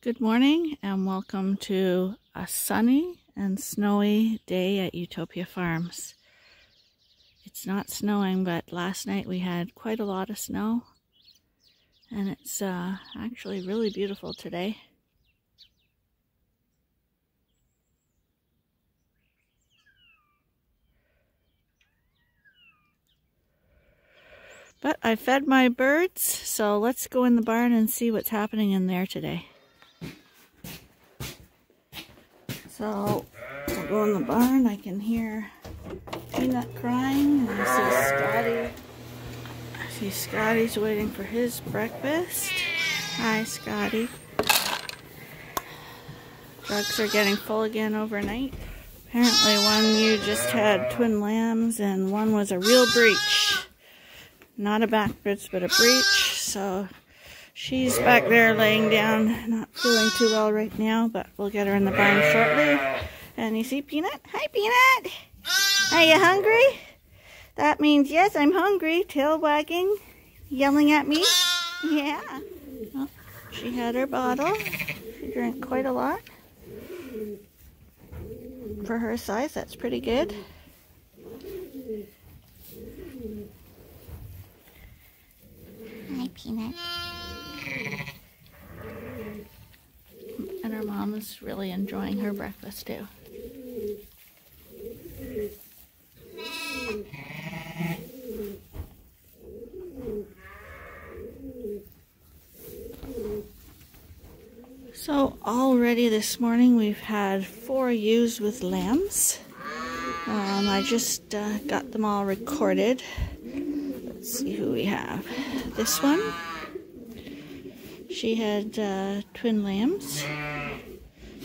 Good morning and welcome to a sunny and snowy day at Ewetopia Farms. It's not snowing, but last night we had quite a lot of snow and it's actually really beautiful today. But I fed my birds, so let's go in the barn and see what's happening in there today. So I'll go in the barn. I can hear Peanut crying, and I see Scotty's waiting for his breakfast. Hi, Scotty. Drugs are getting full again overnight. Apparently one you just had twin lambs and one was a real breech. Not a backwards, but a breech. So she's back there laying down, not feeling too well right now, but we'll get her in the barn shortly. And you see Peanut? Hi, Peanut! Are you hungry? That means yes, I'm hungry. Tail wagging, yelling at me. Yeah. Well, she had her bottle. She drank quite a lot. For her size, that's pretty good. Hi, Peanut. And her mom is really enjoying her breakfast too. So already this morning we've had 4 ewes with lambs. I just got them all recorded. Let's see who we have. This one, she had twin lambs,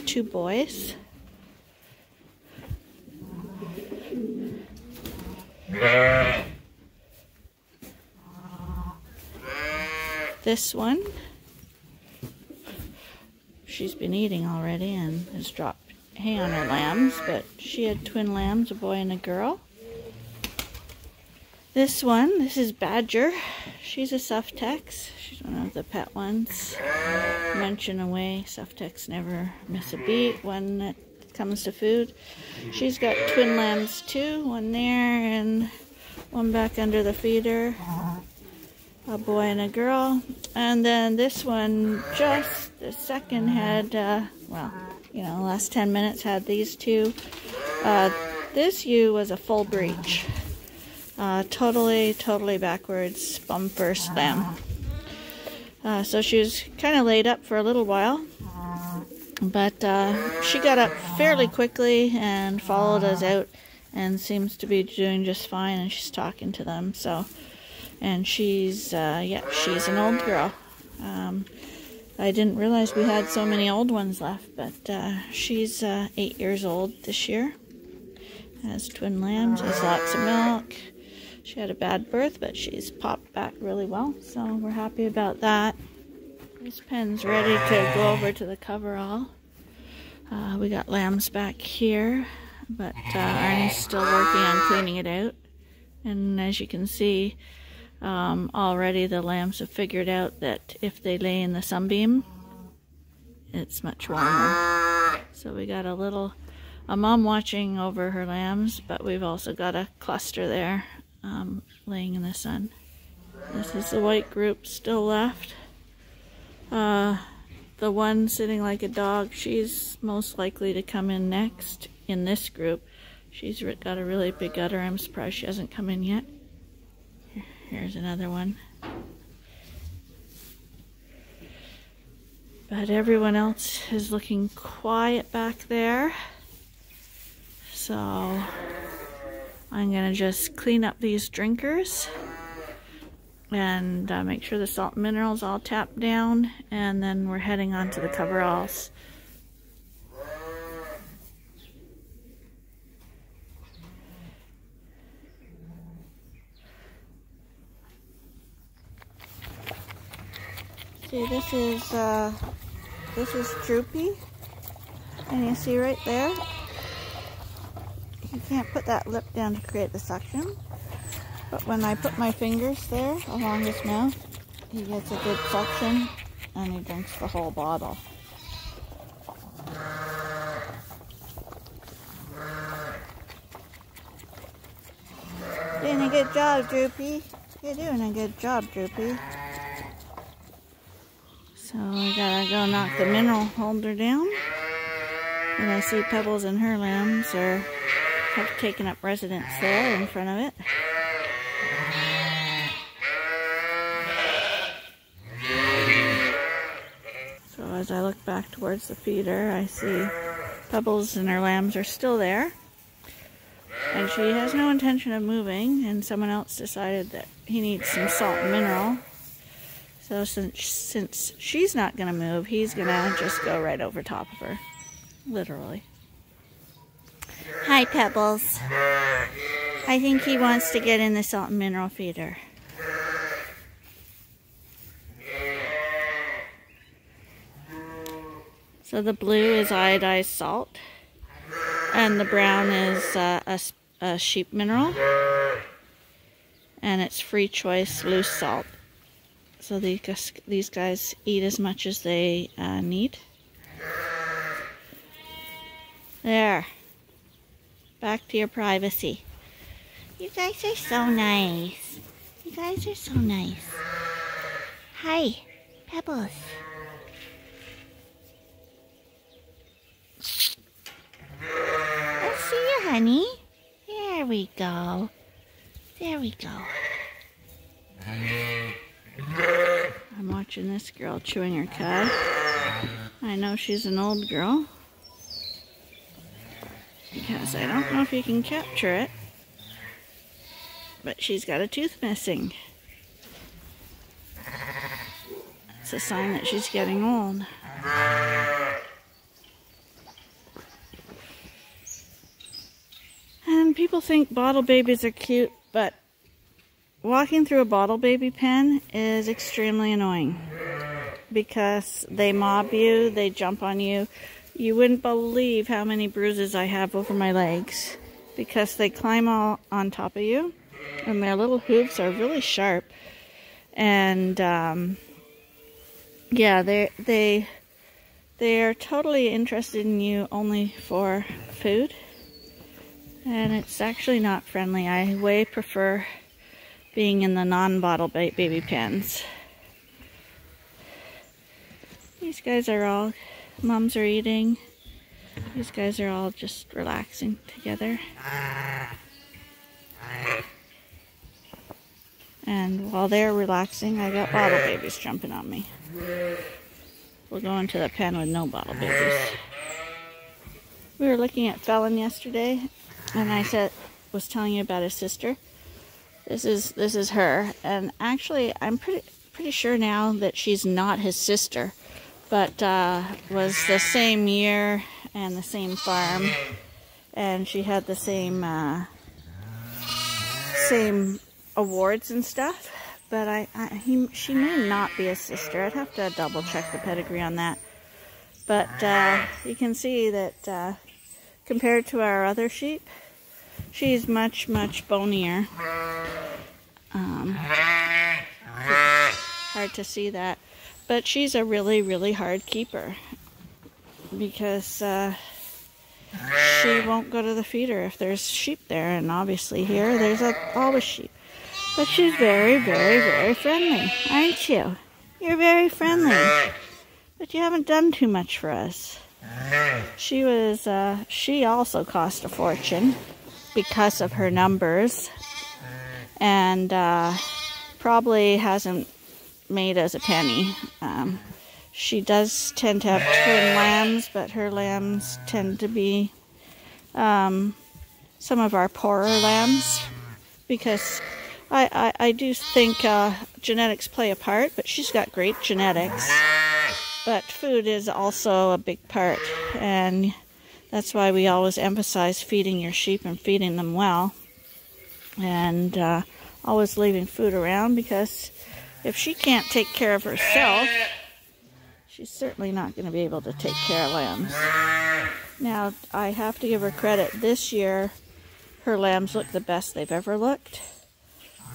2 boys. This one, she's been eating already and has dropped hay on her lambs, but she had twin lambs, a boy and a girl. This one, this is Badger. She's a Suftex. She's one of the pet ones. Munching away. Suftex never miss a beat when it comes to food. She's got twin lambs too, one there and one back under the feeder. A boy and a girl. And then this one, just the second, had, well, you know, last 10 minutes had these 2. This ewe was a full breech. Totally backwards, bum first lamb. So she was kind of laid up for a little while, but she got up fairly quickly and followed us out and seems to be doing just fine, and she's talking to them. So, and she's, yeah, she's an old girl. I didn't realize we had so many old ones left, but she's 8 years old this year. Has twin lambs, has lots of milk. She had a bad birth, but she's popped back really well, so we're happy about that. This pen's ready to go over to the coverall. We got lambs back here, but Arnie's still working on cleaning it out. And as you can see, already the lambs have figured out that if they lay in the sunbeam, it's much warmer. So we got a mom watching over her lambs, but we've also got a cluster there. Laying in the sun. This is the white group still left. The one sitting like a dog, she's most likely to come in next in this group. She's got a really big udder. I'm surprised she hasn't come in yet. Here's another one. But everyone else is looking quiet back there. So I'm going to just clean up these drinkers and make sure the salt and minerals all tapped down, and then we're heading on to the coveralls. See, this is Droopy, and you see right there, you can't put that lip down to create the suction, but when I put my fingers there along his mouth, he gets a good suction and he drinks the whole bottle. job, Droopy. You're doing a good job, Droopy. So I gotta go knock the mineral holder down. And I see Pebbles and her lambs have taken up residence there in front of it. So as I look back towards the feeder, I see Pebbles and her lambs are still there. And she has no intention of moving, and someone else decided that he needs some salt and mineral. So since she's not going to move, he's going to just go right over top of her. Literally. Hi, Pebbles. I think he wants to get in the salt and mineral feeder. So the blue is iodized salt, and the brown is a sheep mineral, and it's free choice loose salt. So these guys eat as much as they need. There. Back to your privacy. You guys are so nice. You guys are so nice. Hi, Pebbles. Let's see you, honey. There we go. There we go. I'm watching this girl chewing her cud. I know she's an old girl, because I don't know if you can capture it, but she's got a tooth missing. It's a sign that she's getting old. And people think bottle babies are cute, but walking through a bottle baby pen is extremely annoying because they mob you, they jump on you. You wouldn't believe how many bruises I have over my legs because they climb all on top of you, and their little hooves are really sharp. And yeah, they are totally interested in you only for food, and it's actually not friendly. I way prefer being in the non-bottle baby pens. These guys are all, mums are eating. These guys are all just relaxing together. And while they're relaxing, I got bottle babies jumping on me. We'll go into the pen with no bottle babies. We were looking at Felon yesterday, and I was telling you about his sister. This is her, and actually I'm pretty sure now that she's not his sister, but was the same year and the same farm, and she had the same awards and stuff. But she may not be his sister. I'd have to double check the pedigree on that. But you can see that compared to our other sheep, she's much bonier. Hard to see that, but she's a really hard keeper because she won't go to the feeder if there's sheep there, and obviously here there's always sheep. But she's very friendly, aren't you? You're very friendly, but you haven't done too much for us. She also cost a fortune because of her numbers, and probably hasn't made us a penny. She does tend to have twin lambs, but her lambs tend to be some of our poorer lambs, because I do think genetics play a part, but she's got great genetics. But food is also a big part, and that's why we always emphasize feeding your sheep and feeding them well, and always leaving food around, because if she can't take care of herself, she's certainly not going to be able to take care of lambs. Now, I have to give her credit. This year, her lambs look the best they've ever looked,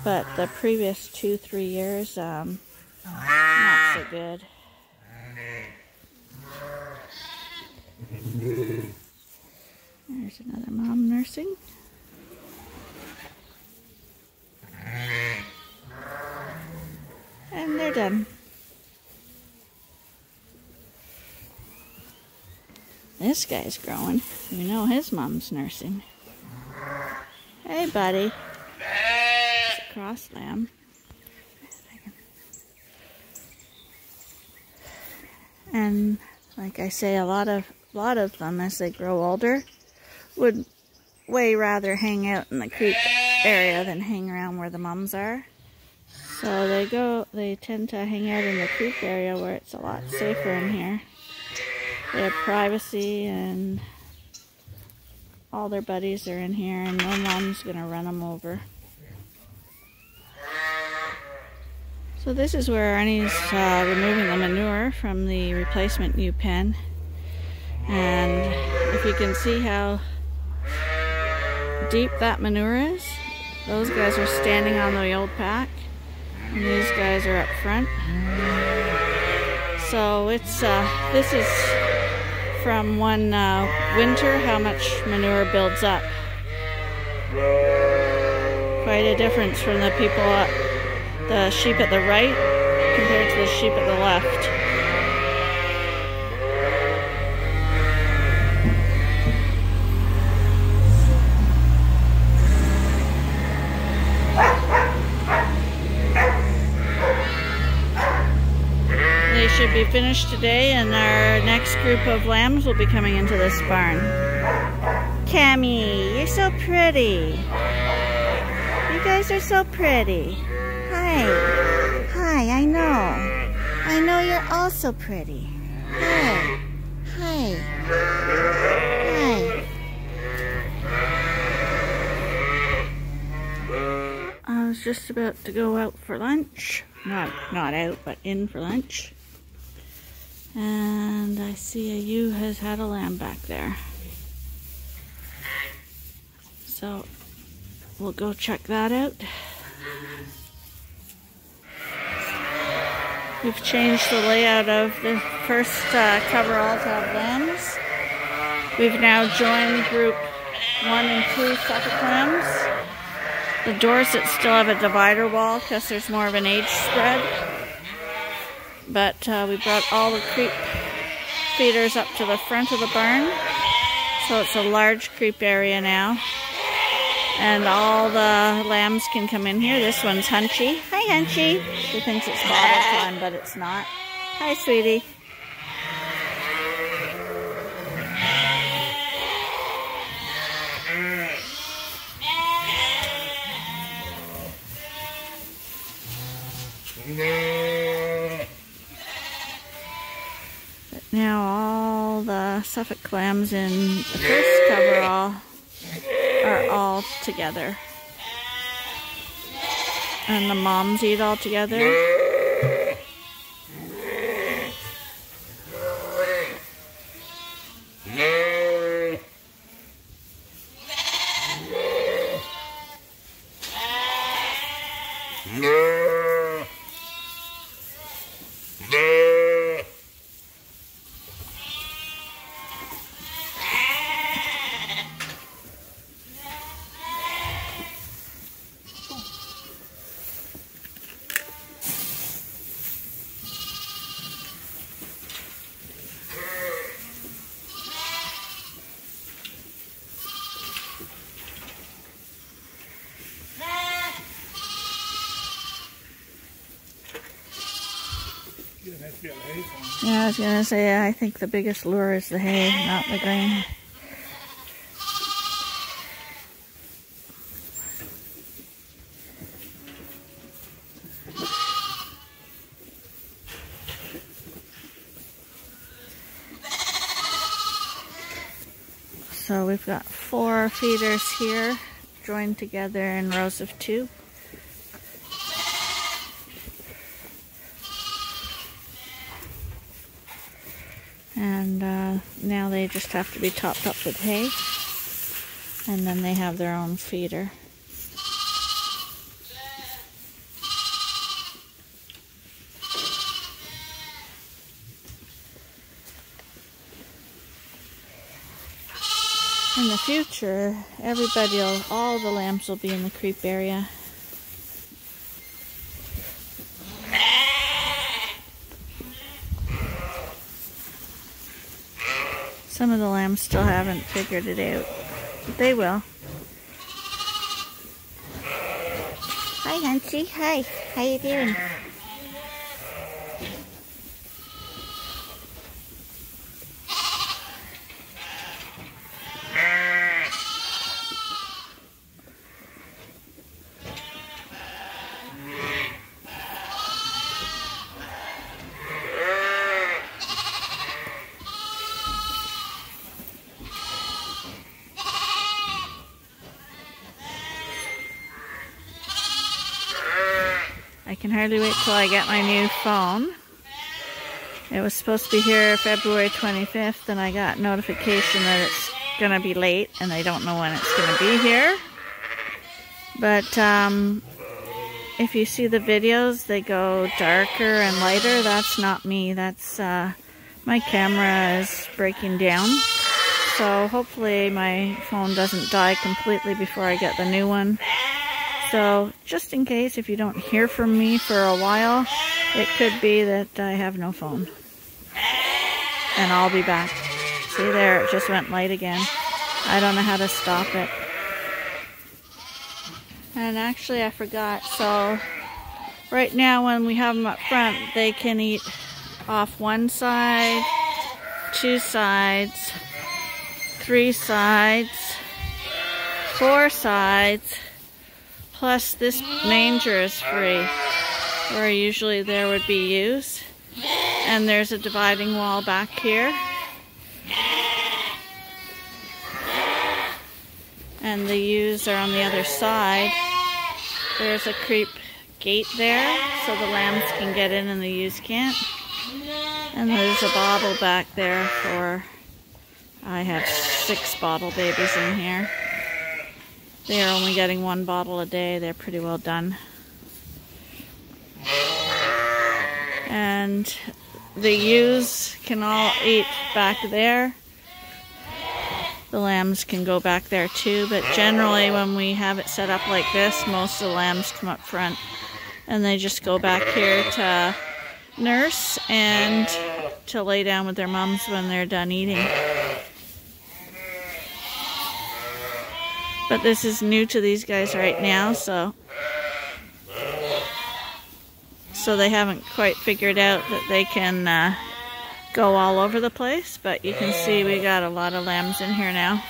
but the previous 2-3 years, not so good. There's another mom nursing. they're done. This guy's growing. You know his mom's nursing. Hey, buddy. It's a cross lamb. And like I say, a lot of them, as they grow older, would way rather hang out in the creek area than hang around where the mums are. So they tend to hang out in the creek area where it's a lot safer in here. They have privacy and all their buddies are in here and no mom's gonna run them over. So this is where Ernie's removing the manure from the replacement ewe pen. And if you can see how deep that manure is, those guys are standing on the old pack and these guys are up front. So it's this is from one winter how much manure builds up. Quite a difference from the people the sheep at the right compared to the sheep at the left. They should be finished today, and our next group of lambs will be coming into this barn. Cammy, you're so pretty. You guys are so pretty. Hi. Hi, I know you're all so pretty. Hi. Hi. Hi. I was just about to go out for lunch. Not out, but in for lunch. And I see a ewe has had a lamb back there. So we'll go check that out. We've changed the layout of the first coverall to have lambs. We've now joined group 1 and 2 Suffolk lambs. The Dorsets still have a divider wall because there's more of an age spread. But we brought all the creep feeders up to the front of the barn. So it's a large creep area now. And all the lambs can come in here. This one's Hunchy. Hi, Hunchy. She thinks it's bottle time, but it's not. Hi, sweetie. But now all the Suffolk lambs in the first coverall are all together. And the moms eat all together. Yeah, I was going to say, I think the biggest lure is the hay, not the grain. So we've got 4 feeders here, joined together in rows of 2. And now they just have to be topped up with hay, and then they have their own feeder. In the future, all the lambs will be in the creep area. Some of the lambs still haven't figured it out, but they will. Hi, Hunty. Hi. How you doing? I can hardly wait till I get my new phone. It was supposed to be here February 25th, and I got notification that it's going to be late, and I don't know when it's going to be here. But if you see the videos, they go darker and lighter. That's not me. That's my camera is breaking down. So hopefully my phone doesn't die completely before I get the new one. So just in case, if you don't hear from me for a while, it could be that I have no phone. And I'll be back. See there, it just went light again. I don't know how to stop it. And actually I forgot, so right now when we have them up front, they can eat off one side, two sides, three sides, four sides, plus this manger is free, where usually there would be ewes. And there's a dividing wall back here. And the ewes are on the other side. There's a creep gate there, so the lambs can get in and the ewes can't. And there's a bottle back there for, I have 6 bottle babies in here. They are only getting 1 bottle a day. They're pretty well done. And the ewes can all eat back there. The lambs can go back there too, but generally when we have it set up like this, most of the lambs come up front and they just go back here to nurse and to lay down with their mums when they're done eating. But this is new to these guys right now, so they haven't quite figured out that they can go all over the place. But you can see we got a lot of lambs in here now.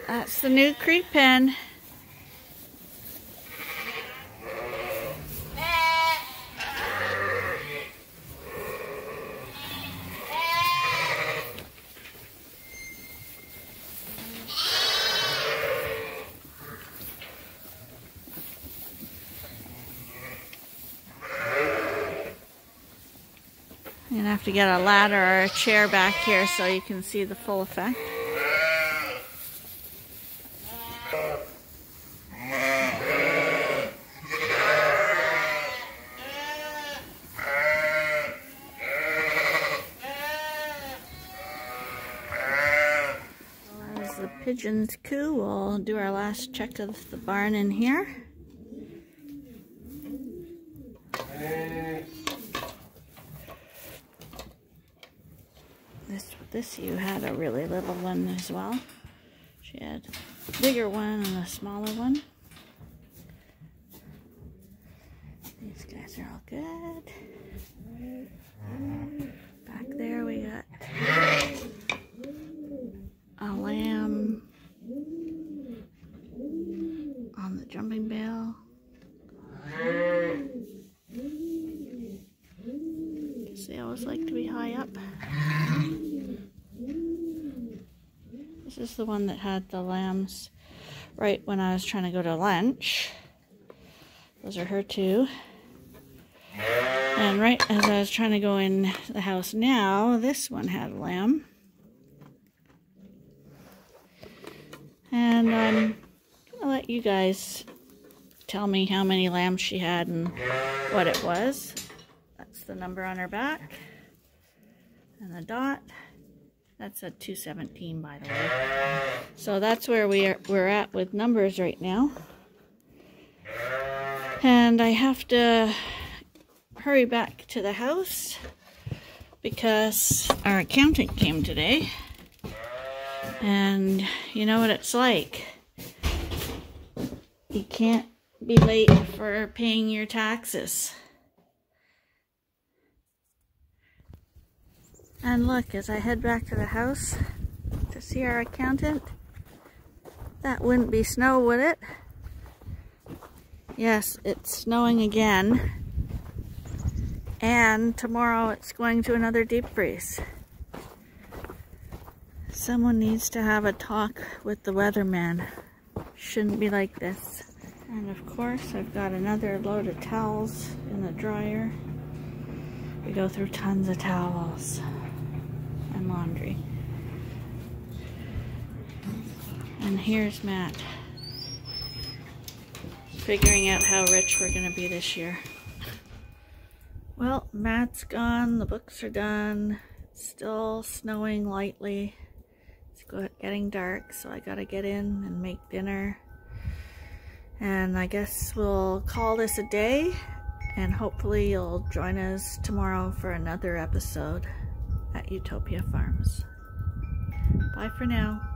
That's the new creep pen. You're gonna have to get a ladder or a chair back here so you can see the full effect. As the pigeons coo, we'll do our last check of the barn in here. This ewe had a really little one as well. She had a bigger one and a smaller one. These guys are all good. Back there we got a lamb on the jumping bale. Guess they always like to be high up. This is the one that had the lambs right when I was trying to go to lunch. Those are her two. And right as I was trying to go in the house now, this one had a lamb. And I'm going to let you guys tell me how many lambs she had and what it was. That's the number on her back. And the dot. That's a 217, by the way. So that's where we're at with numbers right now. And I have to hurry back to the house because our accountant came today. And you know what it's like. You can't be late for paying your taxes. And look, as I head back to the house to see our accountant, that wouldn't be snow, would it? Yes, it's snowing again. And tomorrow it's going to another deep freeze. Someone needs to have a talk with the weatherman. Shouldn't be like this. And of course, I've got another load of towels in the dryer. We go through tons of towels and laundry. And here's Matt, figuring out how rich we're going to be this year. Well, Matt's gone, the books are done, it's still snowing lightly. It's getting dark, so I gotta get in and make dinner. And I guess we'll call this a day, and hopefully you'll join us tomorrow for another episode at Ewetopia Farms. Bye for now.